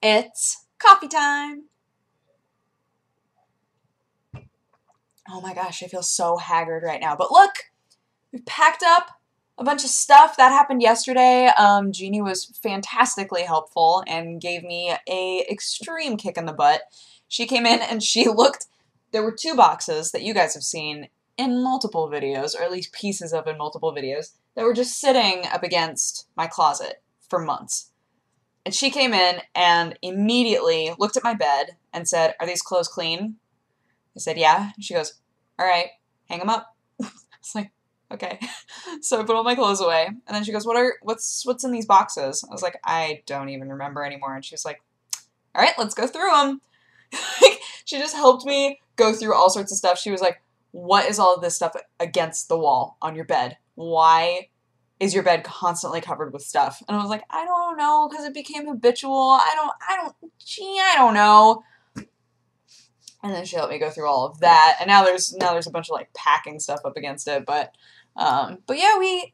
It's coffee time. Oh my gosh, I feel so haggard right now. But look, we packed up a bunch of stuff. That happened yesterday. Jeannie was fantastically helpful and gave me a extreme kick in the butt. She came in and she looked, there were 2 boxes that you guys have seen in multiple videos, or at least pieces of in multiple videos, that were just sitting up against my closet for months. And she came in and immediately looked at my bed and said, "Are these clothes clean?" I said, "Yeah." And she goes, "All right, hang them up." I was like, okay. So I put all my clothes away, and then she goes, what's in these boxes? I was like, I don't even remember anymore. And she was like, "All right, let's go through them." She just helped me go through all sorts of stuff. She was like, "What is all of this stuff against the wall on your bed? Why is your bed constantly covered with stuff?" And I was like, "I don't know, because it became habitual. I don't know." And then she helped me go through all of that. And now there's a bunch of like packing stuff up against it. But yeah, we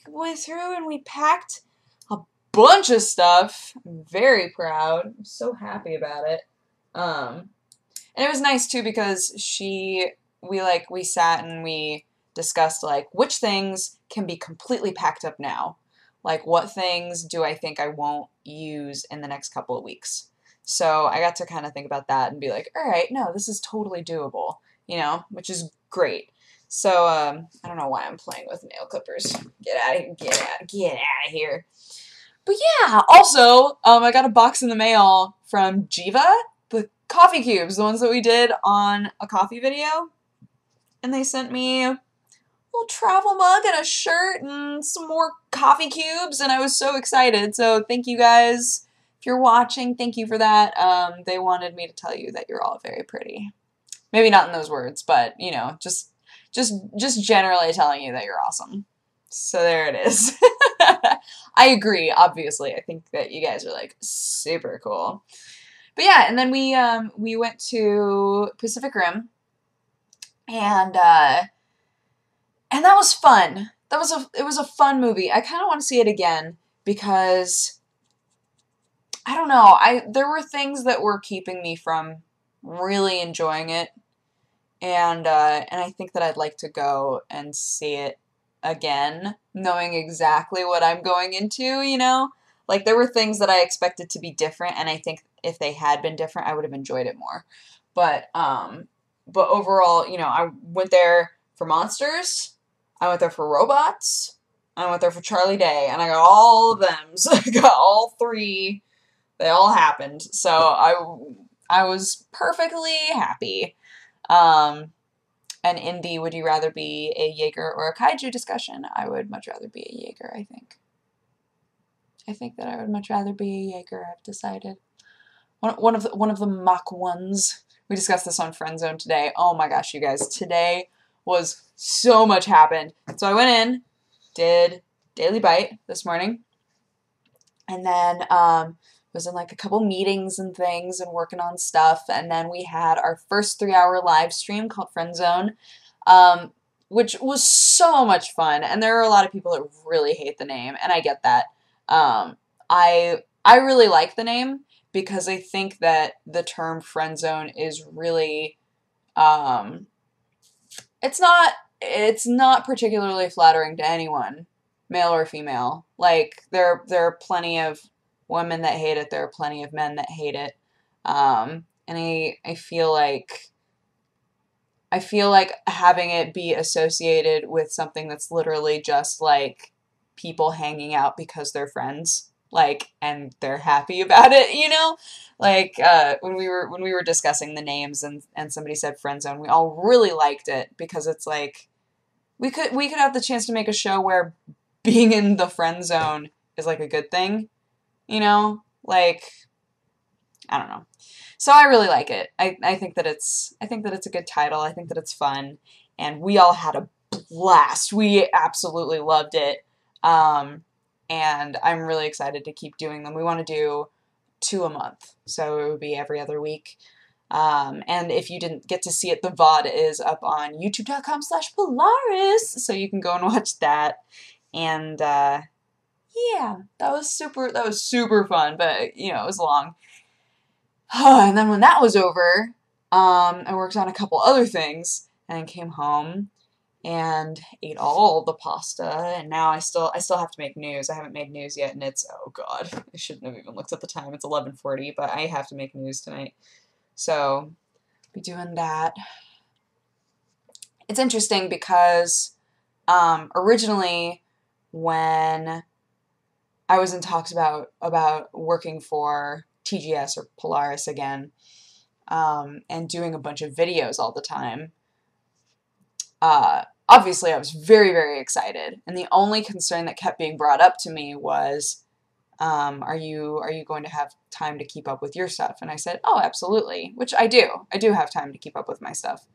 went through and we packed a bunch of stuff. I'm very proud. I'm so happy about it. And it was nice too because we sat and we discussed like which things can be completely packed up now. Like what things do I think I won't use in the next couple of weeks. So I got to kind of think about that and be like, all right, no, this is totally doable, you know, which is great. So I don't know why I'm playing with nail clippers. Get out of here. But yeah, also, I got a box in the mail from Jiva, the coffee cubes, the ones that we did on a coffee video. And they sent me a little travel mug and a shirt and some more coffee cubes, and I was so excited. So thank you guys. If you're watching, thank you for that. They wanted me to tell you that you're all very pretty. Maybe not in those words, but, you know, just generally telling you that you're awesome. So there it is. I agree, obviously. I think that you guys are, like, super cool. But yeah, and then we went to Pacific Rim, and that was fun. It was a fun movie. I kind of want to see it again because I don't know. There were things that were keeping me from really enjoying it, and I think that I'd like to go and see it again, knowing exactly what I'm going into, you know? Like, there were things that I expected to be different, and I think if they had been different, I would have enjoyed it more. But overall, you know, I went there for monsters, I went there for robots, I went there for Charlie Day, and I got all of them. So I got all 3. They all happened. So I was perfectly happy. And Indy, would you rather be a Jaeger or a kaiju discussion? I would much rather be a Jaeger, I think. I think that I would much rather be a Jaeger, I've decided. One of the Mach 1s. We discussed this on Friend Zone today. Oh my gosh, you guys. Today was so much happened. So I went in, did Daily Bite this morning, and then was in like a couple meetings and things and working on stuff, and then we had our first 3-hour live stream called Friend Zone, which was so much fun, and there are a lot of people that really hate the name, and I get that. I really like the name because I think that the term friend zone is really, it's not particularly flattering to anyone, male or female. Like, there are plenty of women that hate it, there are plenty of men that hate it, and I feel like having it be associated with something that's literally just like people hanging out because they're friends, like, and they're happy about it, you know? Like, when we were discussing the names and somebody said friend zone, we all really liked it because it's like we could have the chance to make a show where being in the friend zone is like a good thing, you know? Like, I don't know. So I really like it. I think that it's a good title. I think that it's fun, and we all had a blast. We absolutely loved it. And I'm really excited to keep doing them. We want to do 2 a month, so it would be every other week. And if you didn't get to see it, the VOD is up on youtube.com/Polaris, so you can go and watch that. And yeah, that was super fun, but, you know, it was long. And then when that was over, I worked on a couple other things and came home and ate all the pasta, and now I still have to make news. I haven't made news yet, and it's, oh god, I shouldn't have even looked at the time. It's 11:40, but I have to make news tonight. So, be doing that. It's interesting because originally when I was in talks about working for TGS or Polaris again, and doing a bunch of videos all the time, obviously I was very excited, and the only concern that kept being brought up to me was, are you going to have time to keep up with your stuff? And I said, oh, absolutely, which I do. I do have time to keep up with my stuff.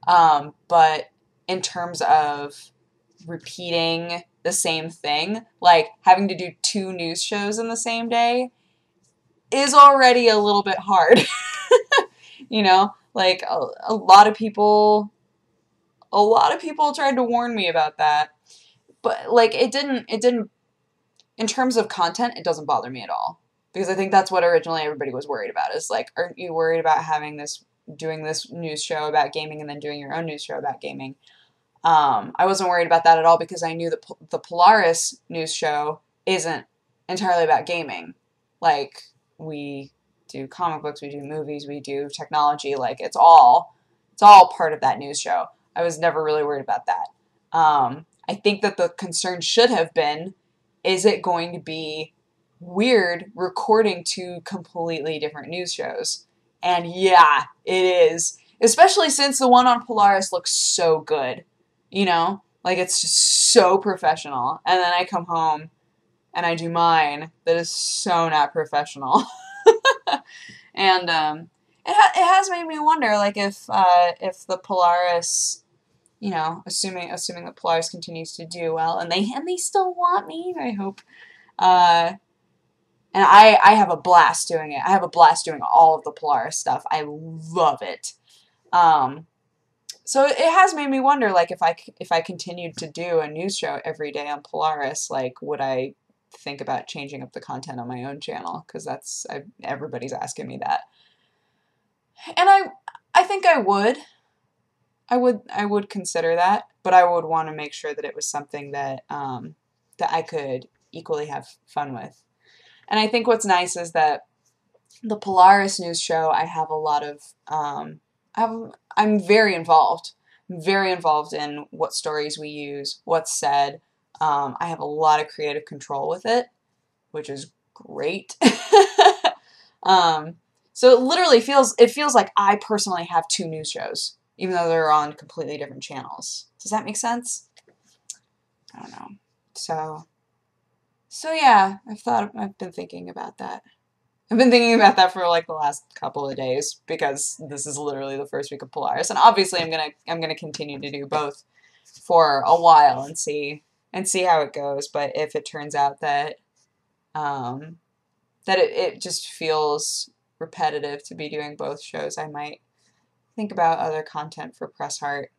But in terms of repeating the same thing, like having to do 2 news shows in the same day is already a little bit hard. You know, like a lot of people tried to warn me about that, but like it didn't, in terms of content, it doesn't bother me at all, because I think that's what originally everybody was worried about, is like, aren't you worried about doing this news show about gaming and then doing your own news show about gaming? I wasn't worried about that at all, because I knew that the Polaris news show isn't entirely about gaming. Like, we do comic books, we do movies, we do technology, like it's all part of that news show. I was never really worried about that. I think that the concern should have been, is it going to be weird recording 2 completely different news shows? And yeah, it is. Especially since the one on Polaris looks so good. You know? Like, it's just so professional. And then I come home and I do mine that is so not professional. And it has made me wonder, like, if the Polaris, you know, assuming that Polaris continues to do well, and they still want me, I hope. And I have a blast doing it. I have a blast doing all of the Polaris stuff. I love it. So it has made me wonder, like, if I continued to do a news show every day on Polaris, like, would I think about changing up the content on my own channel? Because everybody's asking me that. And I think I would. I would consider that, but I would want to make sure that it was something that that I could equally have fun with. And I think what's nice is that the Polaris news show, I have a lot of I'm very involved. I'm very involved in what stories we use, what's said. I have a lot of creative control with it, which is great. So it literally feels like I personally have 2 news shows, even though they're on completely different channels. Does that make sense? I don't know. So yeah, I've been thinking about that. I've been thinking about that for like the last couple of days, because this is literally the first week of Polaris, and obviously I'm gonna continue to do both for a while and see how it goes. But if it turns out that it just feels repetitive to be doing both shows, I might think about other content for Press Heart.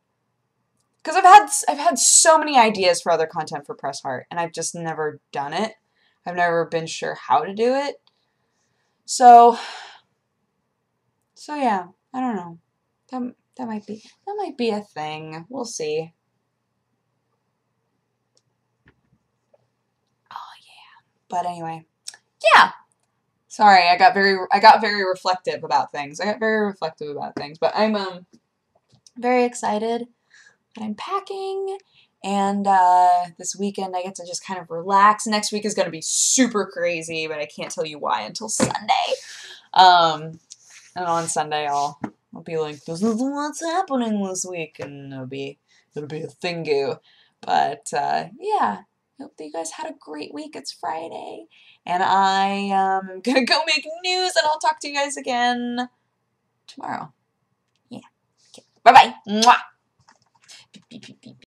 Because I've had so many ideas for other content for Press Heart, and I've just never done it. I've never been sure how to do it. So yeah, I don't know. That might be a thing. We'll see. Oh yeah. But anyway, yeah. Sorry, I got very reflective about things. But I'm very excited that I'm packing, and this weekend I get to just kind of relax. Next week is going to be super crazy, but I can't tell you why until Sunday. And on Sunday I'll be like, this is what's happening this week, and it'll be a thingo. But yeah, I hope that you guys had a great week. It's Friday, and I am gonna go make news, and I'll talk to you guys again tomorrow. Yeah. Okay. Bye bye. Mwah.